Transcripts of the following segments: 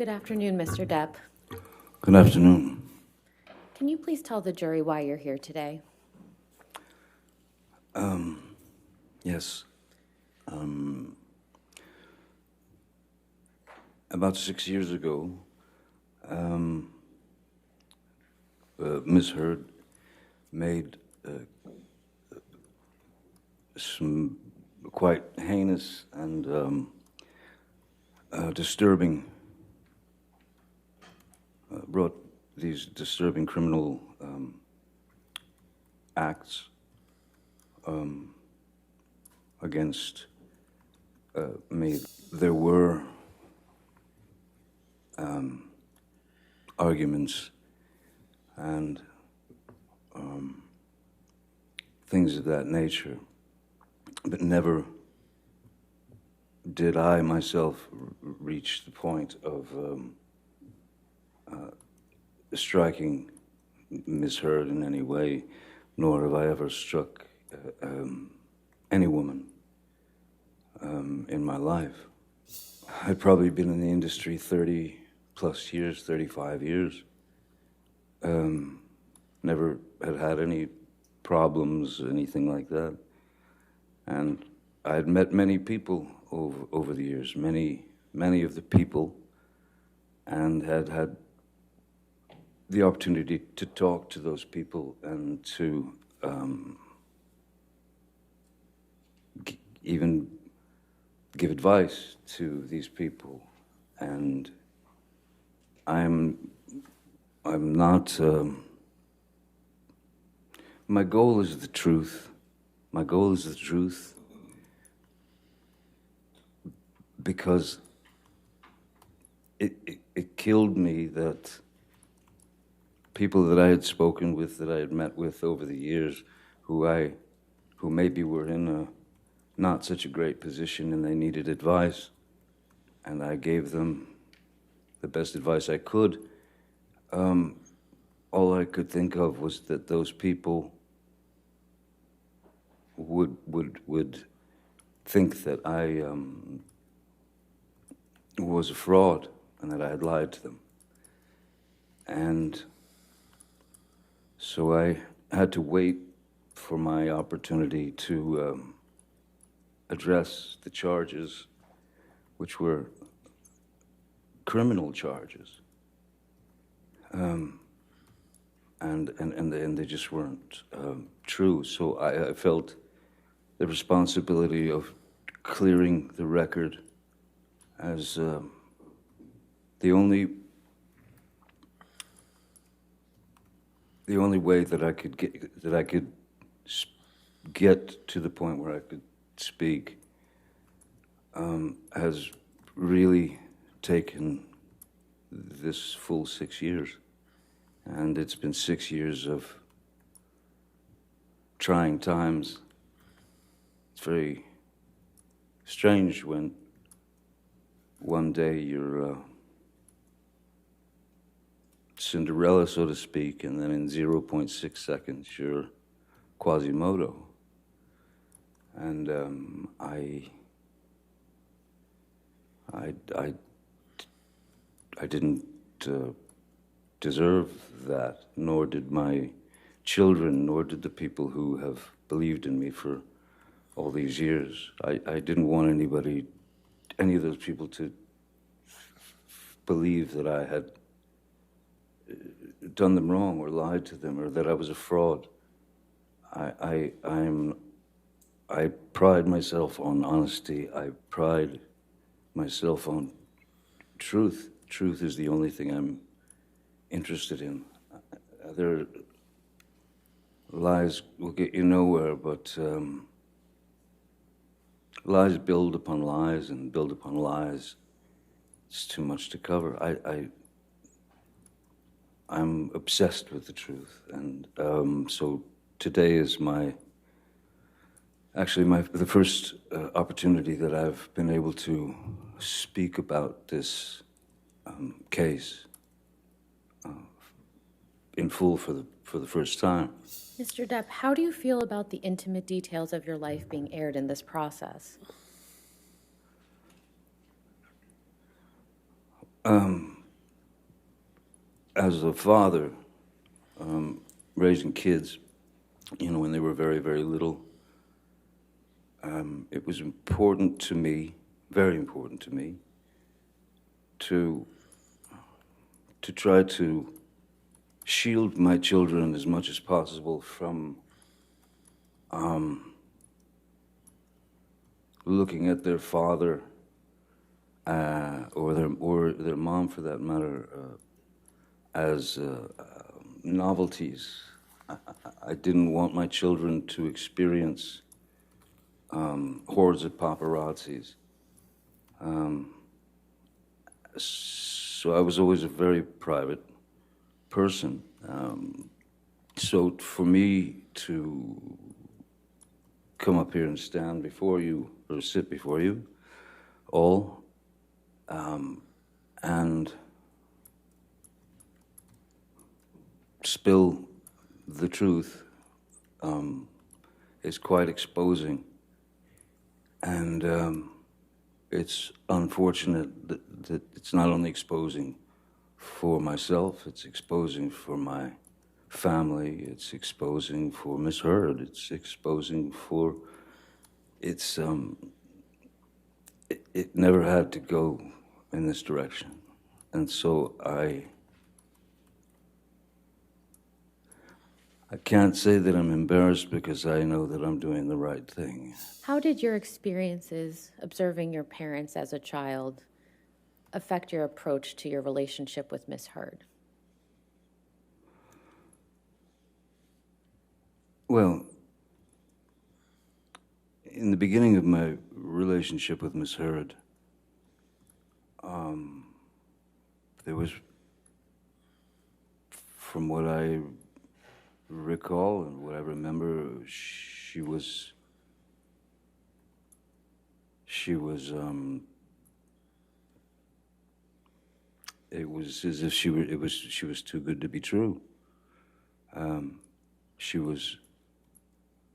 Good afternoon, Mr. Depp. Good afternoon. Can you please tell the jury why you're here today? Yes. About 6 years ago, Ms. Heard made some quite heinous and disturbing, brought these disturbing criminal acts against me. There were arguments and things of that nature, but never did I myself reach the point of striking Miss Heard in any way, nor have I ever struck any woman in my life. I'd probably been in the industry 30 plus years, 35 years. Never had any problems, anything like that. And I had met many people over the years, many of the people, and had the opportunity to talk to those people and to even give advice to these people. And I'm not, my goal is the truth. My goal is the truth because it killed me that people that I had spoken with, that I had met with over the years, who maybe were in a not such a great position and they needed advice, and I gave them the best advice I could. All I could think of was that those people would think that I was a fraud and that I had lied to them. And so I had to wait for my opportunity to address the charges, which were criminal charges. And they just weren't true. So I felt the responsibility of clearing the record as the only way that I could get to the point where I could speak has really taken this full 6 years. And it's been 6 years of trying times. It's very strange when one day you're Cinderella, so to speak, and then in 0.6 seconds you're Quasimodo. And I didn't deserve that, nor did my children, nor did the people who have believed in me for all these years. I didn't want any of those people to believe that I had done them wrong or lied to them or that I was a fraud. I pride myself on honesty. I pride myself on truth. Truth is the only thing I'm interested in. Other lies will get you nowhere, but lies build upon lies and build upon lies. It's too much to cover. I'm obsessed with the truth, and so today is the first opportunity that I've been able to speak about this case in full for the first time. Mr. Depp, how do you feel about the intimate details of your life being aired in this process? as a father, raising kids, when they were very, very little, it was important to me, very important to me, to try to shield my children as much as possible from looking at their father or their mom, for that matter, as novelties. I didn't want my children to experience hordes of paparazzis. So I was always a very private person. So for me to come up here and stand before you, or sit before you all, and spill the truth is quite exposing. And it's unfortunate that it's not only exposing for myself, it's exposing for my family, it's exposing for Miss Heard, it's exposing for, it never had to go in this direction. And so I can't say that I'm embarrassed, because I know that I'm doing the right thing. How did your experiences observing your parents as a child affect your approach to your relationship with Miss Heard? Well, in the beginning of my relationship with Miss Heard, there was, from what I recall and what I remember, she was it was as if she was too good to be true. She was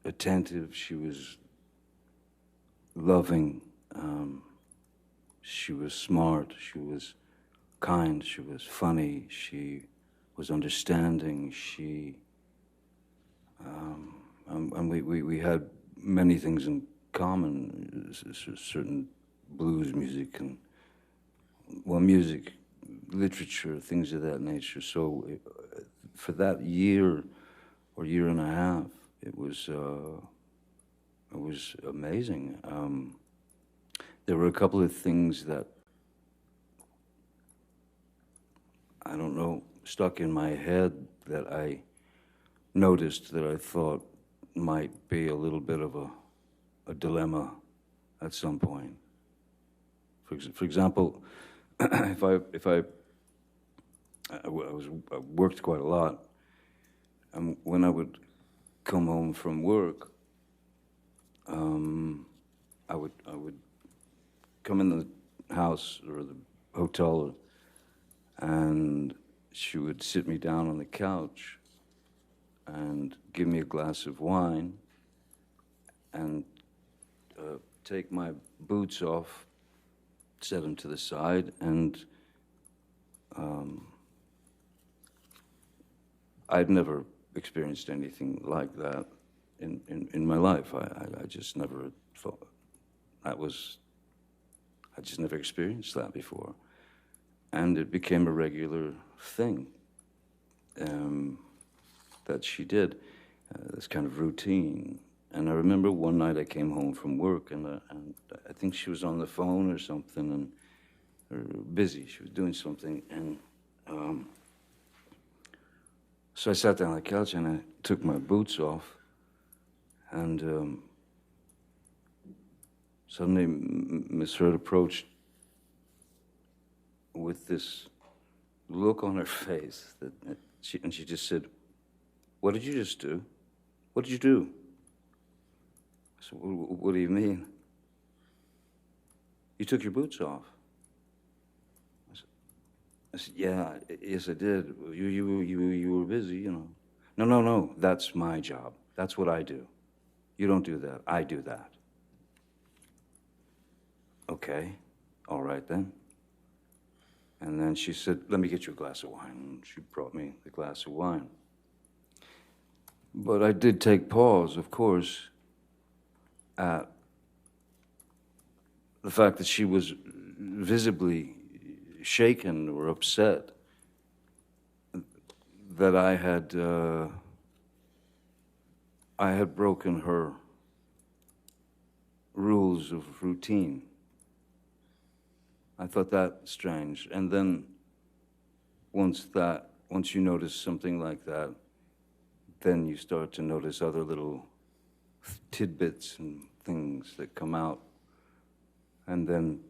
attentive, she was loving, she was smart, she was kind, she was funny, she was understanding, and we had many things in common, certain blues music and, well, music, literature, things of that nature. So for that year or year and a half, it was amazing. There were a couple of things that, I don't know, stuck in my head that I noticed that I thought might be a little bit of a dilemma at some point. For example, I worked quite a lot, and when I would come home from work, I would come in the house or the hotel, and she would sit me down on the couch and give me a glass of wine and take my boots off, set them to the side, and I'd never experienced anything like that in my life. I just never thought that was, I just never experienced that before. And it became a regular thing that she did, this kind of routine. And I remember one night I came home from work, and I think she was on the phone or something, or busy. She was doing something, and so I sat down on the couch and I took my boots off, and suddenly Miss Heard approached with this look on her face that she just said, "What did you just do? What did you do?" I said, "What do you mean?" "You took your boots off." I said, "Yeah, yes, I did. You were busy, you know." No, that's my job. That's what I do. You don't do that. I do that." "Okay, all right then." And then she said, let me get you a glass of wine. And she brought me the glass of wine. But I did take pause, of course, at the fact that she was visibly shaken or upset that I had broken her rules of routine. I thought that strange. And then once you notice something like that, then you start to notice other little tidbits and things that come out. And then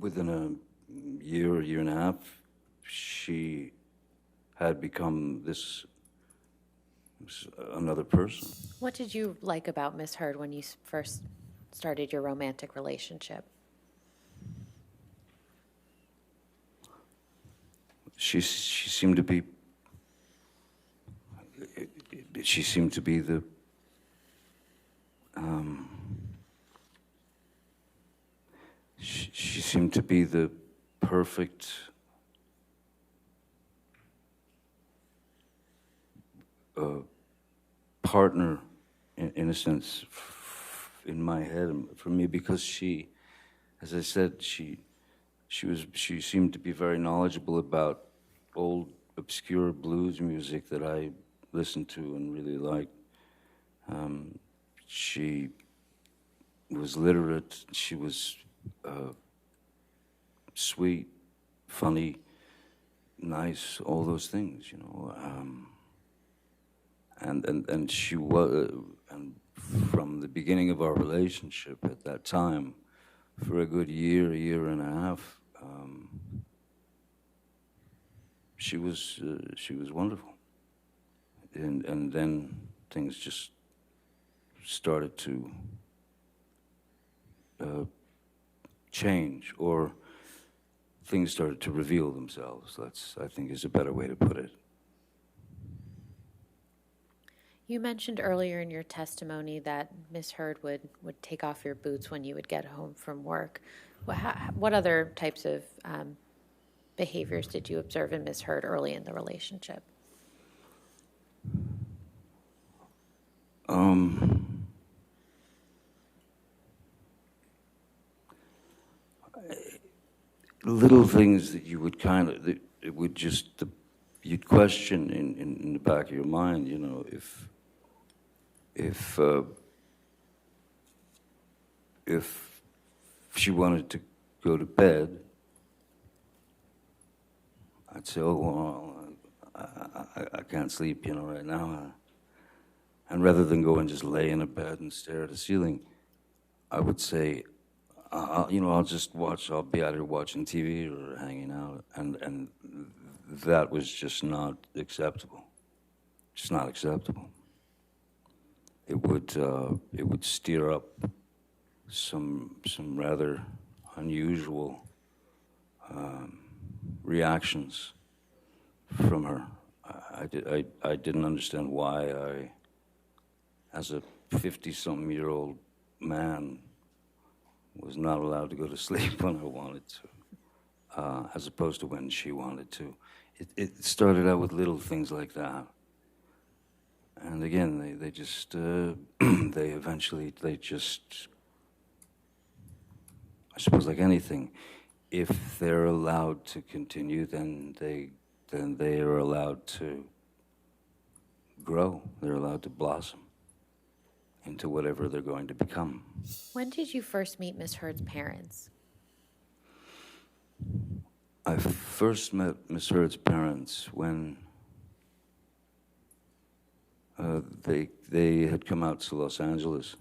within a year and a half, she had become this another person. What did you like about Miss Heard when you first started your romantic relationship? She seemed to be the she seemed to be the perfect partner, in a sense, in my head for me, because she, as I said, she seemed to be very knowledgeable about old obscure blues music that I listened to and really liked. She was literate. She was sweet, funny, nice, all those things, you know. And she was, and from the beginning of our relationship at that time, for a good year and a half, she was wonderful. And then things just started to change, or things started to reveal themselves. That's, I think, is a better way to put it. You mentioned earlier in your testimony that Miss Heard would take off your boots when you would get home from work. What other types of behaviors did you observe in Miss Heard early in the relationship? Little things that you would kind of, that it would just, you'd question in the back of your mind, you know, if she wanted to go to bed, I'd say, oh, well, I can't sleep, you know, right now. And rather than go and just lay in a bed and stare at the ceiling, I would say, I'll be out here watching TV or hanging out. And that was just not acceptable. Just not acceptable. It would stir up some rather unusual reactions from her. I didn't understand why I, as a 50-something-year-old man, was not allowed to go to sleep when I wanted to, as opposed to when she wanted to. It started out with little things like that. And again, they just, they just, I suppose like anything, if they're allowed to continue, then they are allowed to grow. They're allowed to blossom into whatever they're going to become. When did you first meet Miss Heard's parents? I first met Miss Heard's parents when they had come out to Los Angeles,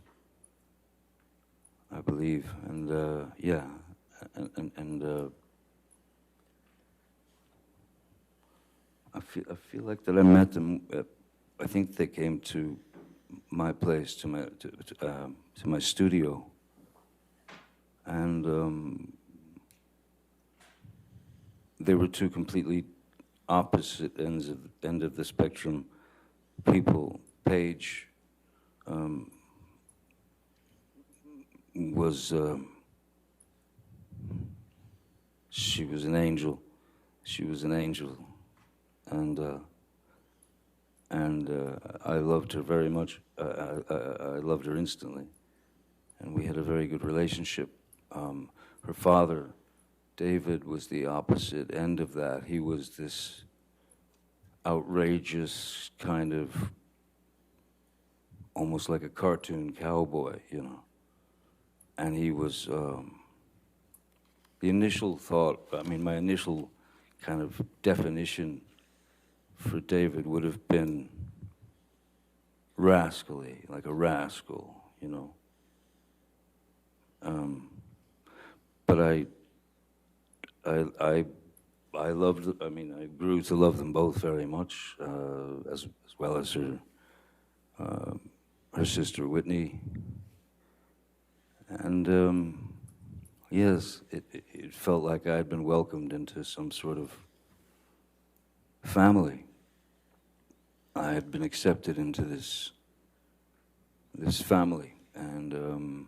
I believe, and I feel like that I met them. I think they came to my place, to my studio, and they were two completely opposite end of the spectrum people. Paige was she was an angel. She was an angel, and I loved her very much. I loved her instantly, and we had a very good relationship. Her father, David, was the opposite end of that. He was this outrageous kind of, almost like a cartoon cowboy, you know. And he was, the initial thought, I mean, my initial kind of definition for David would have been rascally, like a rascal, you know. But I loved, I mean, I grew to love them both very much, as well as her sister Whitney. And yes, it felt like I had been welcomed into some sort of family. I had been accepted into this family, and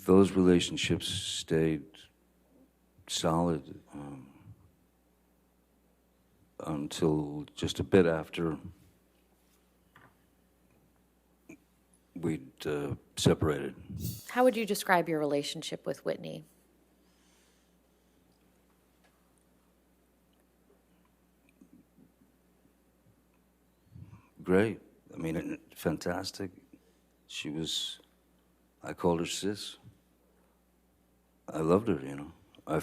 those relationships stayed solid until just a bit after we'd separated. How would you describe your relationship with Whitney? Great. I mean, fantastic. She was, I called her sis. I loved her, you know. I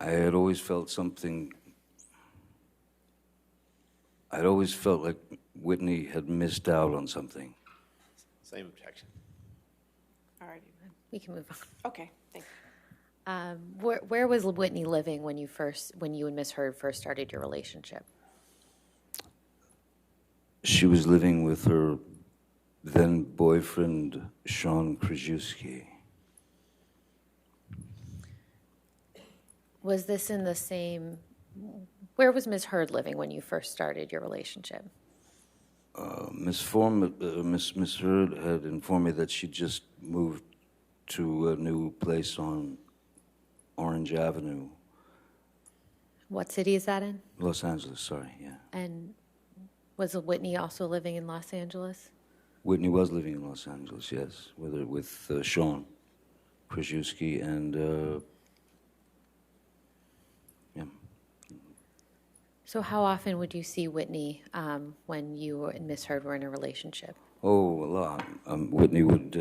had always felt something, I'd always felt like Whitney had missed out on something. Same objection. All righty. We can move on. Okay, thank you. Where was Whitney living when you and Miss Heard first started your relationship? She was living with her then boyfriend, Sean Krajewski. Was this in the same, where was Miss Heard living when you first started your relationship? Miss Heard had informed me that she just moved to a new place on Orange Avenue. What city is that in? Los Angeles, sorry, yeah. And was Whitney also living in Los Angeles? Whitney was living in Los Angeles, yes, with Sean Krajewski and yeah. So how often would you see Whitney when you and Miss Heard were in a relationship? Oh, a lot. Whitney would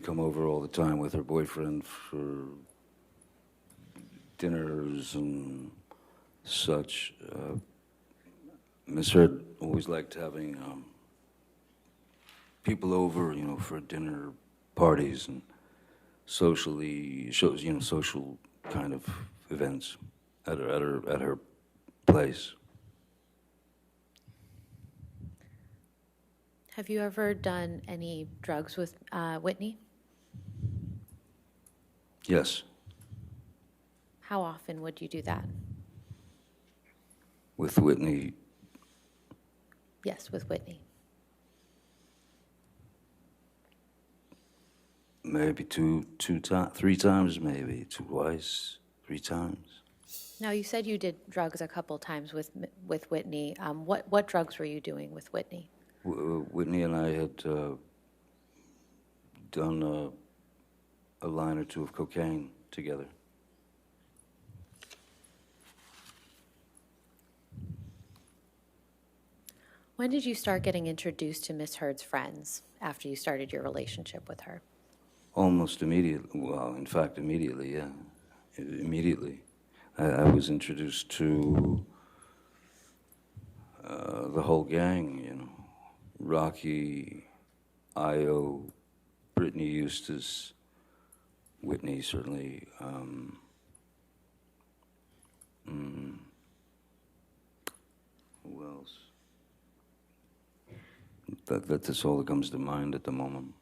come over all the time with her boyfriend for dinners and such. Miss Heard always liked having people over, you know, for dinner parties and social kind of events at her place. Have you ever done any drugs with Whitney? Yes. How often would you do that? With Whitney, Yes, with Whitney. maybe three times, maybe twice, 3 times. Now, you said you did drugs a couple times with Whitney. What drugs were you doing with Whitney? Whitney and I had done a line or two of cocaine together. When did you start getting introduced to Miss Heard's friends after you started your relationship with her? Almost immediately. Well, in fact, immediately, yeah. Immediately. I was introduced to the whole gang, you know. Rocky, Io, Brittany Eustace, Whitney, certainly. Who else? That's all that comes to mind at the moment.